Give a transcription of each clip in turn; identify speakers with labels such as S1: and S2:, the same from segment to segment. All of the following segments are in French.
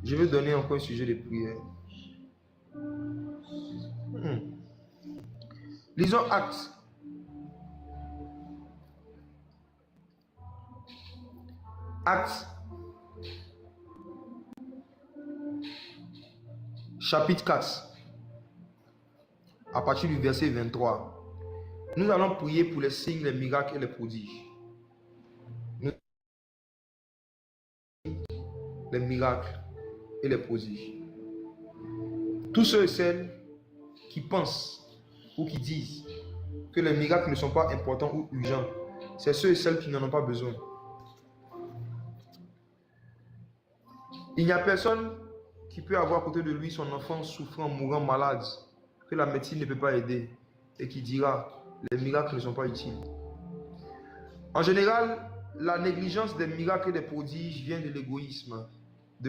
S1: Je vais donner encore un sujet de prière. Lisons Actes. Actes. Chapitre 4. À partir du verset 23. Nous allons prier pour les signes, les miracles et les prodiges. Les miracles et les prodiges. Tous ceux et celles qui pensent ou qui disent que les miracles ne sont pas importants ou urgents, c'est ceux et celles qui n'en ont pas besoin. Il n'y a personne qui peut avoir à côté de lui son enfant souffrant, mourant, malade, que la médecine ne peut pas aider et qui dira les miracles ne sont pas utiles. En général, la négligence des miracles et des prodiges vient de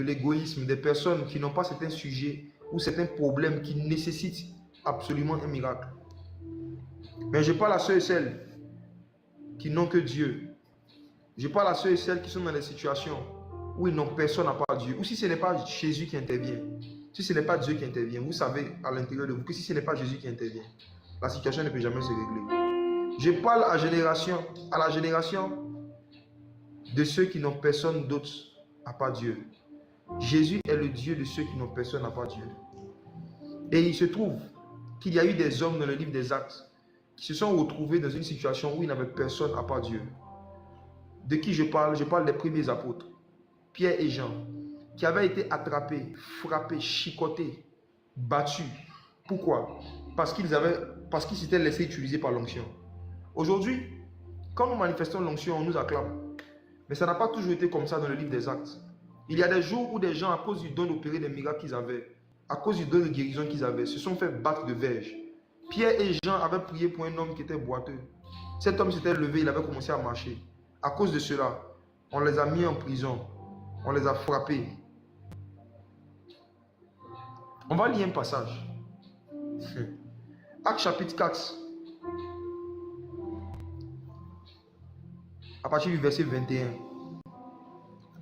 S1: l'égoïsme des personnes qui n'ont pas certains sujets ou certains problèmes qui nécessitent absolument un miracle. Mais je parle à ceux et celles qui n'ont que Dieu. Je parle à ceux et celles qui sont dans des situations où ils n'ont personne à part Dieu. Ou si ce n'est pas Jésus qui intervient, si ce n'est pas Dieu qui intervient, vous savez à l'intérieur de vous que si ce n'est pas Jésus qui intervient, la situation ne peut jamais se régler. Je parle à la génération de ceux qui n'ont personne d'autre à part Dieu. Jésus est le Dieu de ceux qui n'ont personne à part Dieu. Et il se trouve qu'il y a eu des hommes dans le livre des Actes qui se sont retrouvés dans une situation où ils n'avaient personne à part Dieu. De qui je parle? Je parle des premiers apôtres, Pierre et Jean, qui avaient été attrapés, frappés, chicotés, battus. Pourquoi? Parce qu'ils s'étaient laissés utiliser par l'onction. Aujourd'hui, quand nous manifestons l'onction, on nous acclame. Mais ça n'a pas toujours été comme ça dans le livre des Actes. Il y a des jours où des gens, à cause du don d'opérer des miracles qu'ils avaient, à cause du don de guérison qu'ils avaient, se sont fait battre de verge. Pierre et Jean avaient prié pour un homme qui était boiteux. Cet homme s'était levé, il avait commencé à marcher. À cause de cela, on les a mis en prison. On les a frappés. On va lire un passage. Actes chapitre 4. À partir du verset 21.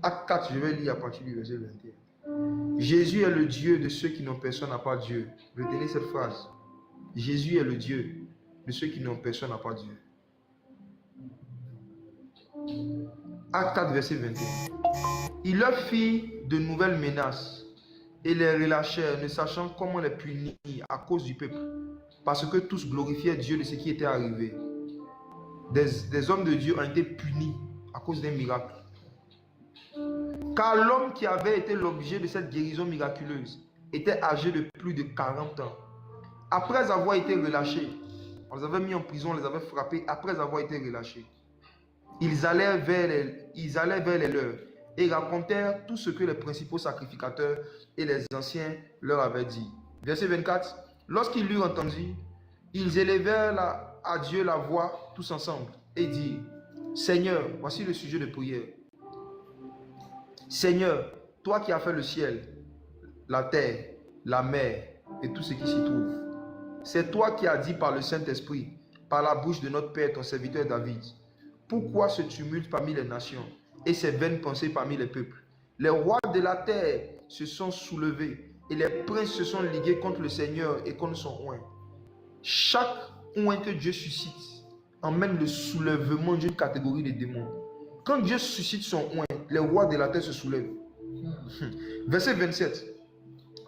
S1: Acte 4, je vais lire à partir du verset 21. Jésus est le Dieu de ceux qui n'ont personne à part Dieu. Retenez cette phrase. Jésus est le Dieu de ceux qui n'ont personne à part Dieu. Acte 4, verset 21. Il leur fit de nouvelles menaces et les relâchèrent, ne sachant comment les punir à cause du peuple, parce que tous glorifiaient Dieu de ce qui était arrivé. Des hommes de Dieu ont été punis à cause d'un miracle. Car l'homme qui avait été l'objet de cette guérison miraculeuse était âgé de plus de 40 ans. Après avoir été relâchés, on les avait mis en prison, on les avait frappés. Après avoir été relâchés, ils allèrent vers les leurs et racontèrent tout ce que les principaux sacrificateurs et les anciens leur avaient dit. Verset 24. Lorsqu'ils l'eurent entendu, ils élevèrent à Dieu la voix tous ensemble et dirent: Seigneur, voici le sujet de prière. Seigneur, toi qui as fait le ciel, la terre, la mer et tout ce qui s'y trouve, c'est toi qui as dit par le Saint-Esprit, par la bouche de notre Père, ton serviteur David: pourquoi ce tumulte parmi les nations et ces vaines pensées parmi les peuples? Les rois de la terre se sont soulevés et les princes se sont ligués contre le Seigneur et contre son oint. Chaque oint que Dieu suscite emmène le soulèvement d'une catégorie de démons. Quand Dieu suscite son oint, les rois de la terre se soulèvent. Verset 27.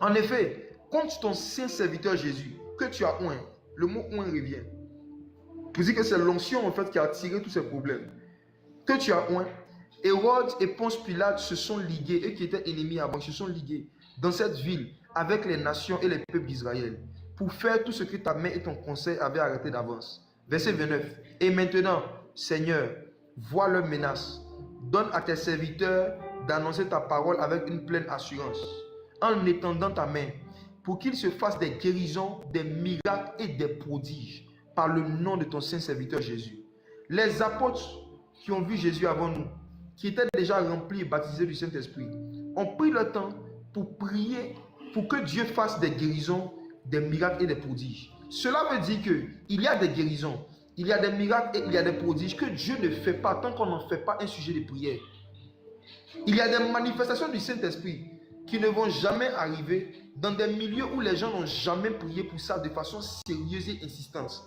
S1: En effet, contre ton saint serviteur Jésus, que tu as oint, le mot oint revient. Pour dire que c'est l'onction en fait qui a attiré tous ces problèmes. Que tu as oint, Hérode et Ponce Pilate se sont ligués, eux qui étaient ennemis avant, ils se sont ligués dans cette ville avec les nations et les peuples d'Israël pour faire tout ce que ta main et ton conseil avaient arrêté d'avance. Verset 29. Et maintenant, Seigneur, vois leurs menaces. Donne à tes serviteurs d'annoncer ta parole avec une pleine assurance, en étendant ta main, pour qu'ils se fassent des guérisons, des miracles et des prodiges, par le nom de ton saint serviteur Jésus. Les apôtres qui ont vu Jésus avant nous, qui étaient déjà remplis et baptisés du Saint-Esprit, ont pris le temps pour prier pour que Dieu fasse des guérisons, des miracles et des prodiges. Cela veut dire qu'il y a des guérisons, il y a des miracles et il y a des prodiges que Dieu ne fait pas tant qu'on n'en fait pas un sujet de prière. Il y a des manifestations du Saint-Esprit qui ne vont jamais arriver dans des milieux où les gens n'ont jamais prié pour ça de façon sérieuse et insistante.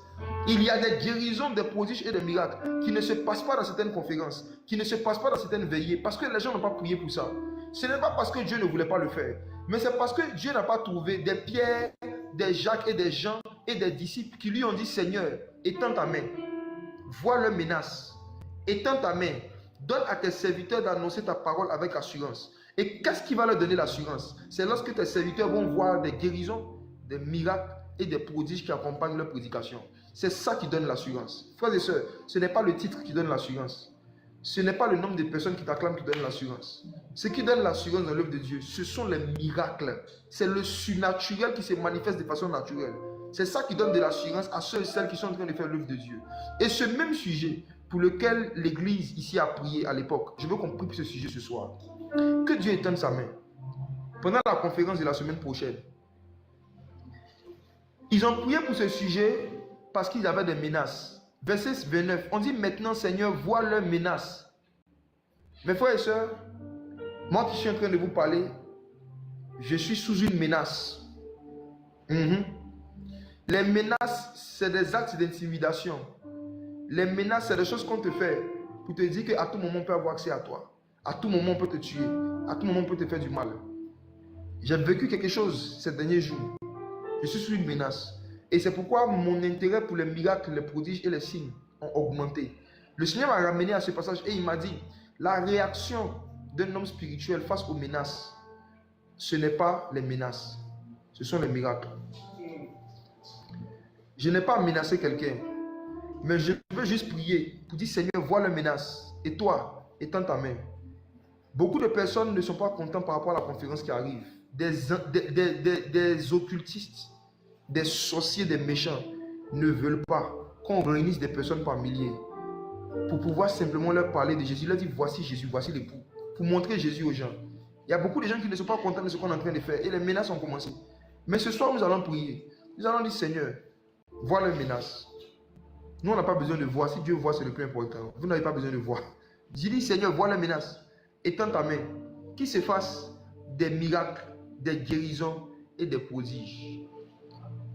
S1: Il y a des guérisons, des prodiges et des miracles qui ne se passent pas dans certaines conférences, qui ne se passent pas dans certaines veillées, parce que les gens n'ont pas prié pour ça. Ce n'est pas parce que Dieu ne voulait pas le faire, mais c'est parce que Dieu n'a pas trouvé des Pierre, des Jacques et des Jean et des disciples qui lui ont dit: Seigneur, étends ta main, vois leurs menaces, étends ta main, donne à tes serviteurs d'annoncer ta parole avec assurance. Et qu'est-ce qui va leur donner l'assurance? C'est lorsque tes serviteurs vont voir des guérisons, des miracles et des prodiges qui accompagnent leur prédication. C'est ça qui donne l'assurance. Frères et sœurs, ce n'est pas le titre qui donne l'assurance. Ce n'est pas le nombre de personnes qui t'acclament qui donne l'assurance. Ce qui donne l'assurance dans l'œuvre de Dieu, ce sont les miracles. C'est le surnaturel qui se manifeste de façon naturelle. C'est ça qui donne de l'assurance à ceux et celles qui sont en train de faire l'œuvre de Dieu. Et ce même sujet pour lequel l'Église ici a prié à l'époque, je veux qu'on prie pour ce sujet ce soir. Que Dieu étende sa main. Pendant la conférence de la semaine prochaine, ils ont prié pour ce sujet parce qu'ils avaient des menaces. Verset 29, on dit: maintenant Seigneur, vois leurs menaces. Mes frères et sœurs, moi qui suis en train de vous parler, je suis sous une menace. Les menaces, c'est des actes d'intimidation. Les menaces, c'est des choses qu'on te fait pour te dire qu'à tout moment on peut avoir accès à toi. À tout moment on peut te tuer. À tout moment on peut te faire du mal. J'ai vécu quelque chose ces derniers jours. Je suis sous une menace. Et c'est pourquoi mon intérêt pour les miracles, les prodiges et les signes ont augmenté. Le Seigneur m'a ramené à ce passage et il m'a dit: la réaction d'un homme spirituel face aux menaces, ce n'est pas les menaces, ce sont les miracles. Je n'ai pas menacé quelqu'un, mais je veux juste prier pour dire: Seigneur, vois les menaces. Et toi, étends ta main. Beaucoup de personnes ne sont pas contents par rapport à la conférence qui arrive. Des occultistes, des sorciers, des méchants ne veulent pas qu'on réunisse des personnes par milliers pour pouvoir simplement leur parler de Jésus. Ils leur disent: voici Jésus, voici l'époux, pour montrer Jésus aux gens. Il y a beaucoup de gens qui ne sont pas contents de ce qu'on est en train de faire et les menaces ont commencé. Mais ce soir, nous allons prier. Nous allons dire: Seigneur, vois les menaces. Nous, on n'a pas besoin de voir. Si Dieu voit, c'est le plus important. Vous n'avez pas besoin de voir. J'ai dit: Seigneur, vois les menaces. Étends ta main. Qu'il se fasse des miracles, des guérisons et des prodiges.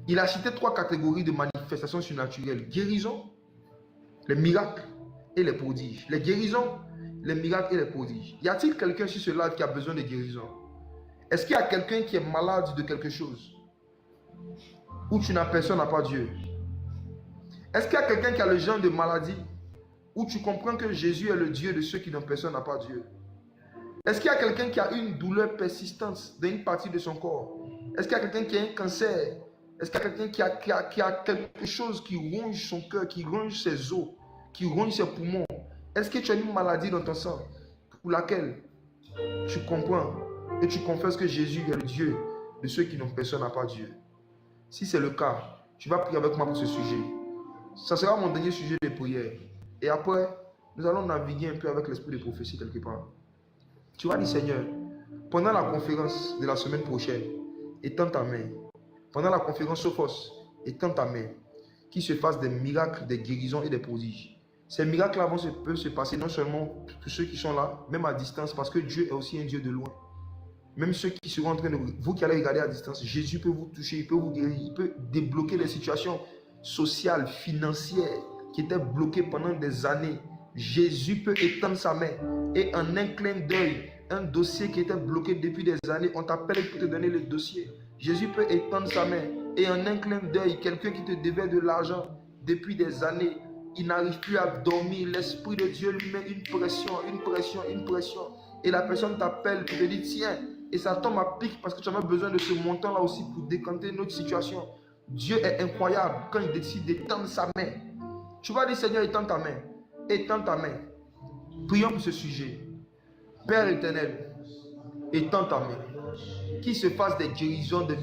S1: Il a cité 3 catégories de manifestations surnaturelles: guérison, les miracles et les prodiges. Les guérisons, les miracles et les prodiges. Y a-t-il quelqu'un sur ce live qui a besoin de guérison? Est-ce qu'il y a quelqu'un qui est malade de quelque chose? Ou tu n'as personne à part Dieu? Est-ce qu'il y a quelqu'un qui a le genre de maladie où tu comprends que Jésus est le Dieu de ceux qui n'ont personne à part Dieu? Est-ce qu'il y a quelqu'un qui a une douleur persistante dans une partie de son corps? Est-ce qu'il y a quelqu'un qui a un cancer? Est-ce qu'il y a quelqu'un qui a quelque chose qui ronge son cœur, qui ronge ses os, qui ronge ses poumons? Est-ce que tu as une maladie dans ton sang pour laquelle tu comprends et tu confesses que Jésus est le Dieu de ceux qui n'ont personne à part Dieu? Si c'est le cas, tu vas prier avec moi pour ce sujet. Ça sera mon dernier sujet de prière. Et après, nous allons naviguer un peu avec l'esprit de prophétie quelque part. Tu vas dire: Seigneur, pendant la conférence de la semaine prochaine, étends ta main. Pendant la conférence Sophos, étends ta main. Qu'il se fasse des miracles, des guérisons et des prodiges. Ces miracles-là peuvent se passer non seulement pour ceux qui sont là, même à distance, parce que Dieu est aussi un Dieu de loin. Même ceux qui seront en train de... Vous qui allez regarder à distance, Jésus peut vous toucher, il peut vous guérir, il peut débloquer les situations sociales, financières, qui étaient bloquées pendant des années. Jésus peut étendre sa main et en un clin d'œil, un dossier qui était bloqué depuis des années, on t'appelle pour te donner le dossier. Jésus peut étendre sa main et en un clin d'œil, quelqu'un qui te devait de l'argent depuis des années, il n'arrive plus à dormir, l'Esprit de Dieu lui met une pression, et la personne t'appelle pour te dire: tiens, et ça tombe à pic parce que tu avais besoin de ce montant-là aussi pour décanter notre situation. Dieu est incroyable quand il décide d'étendre sa main. Tu vas dire: Seigneur, étends ta main. Étends ta main. Prions pour ce sujet. Père éternel, étends ta main. Qu'il se fasse des guérisons, des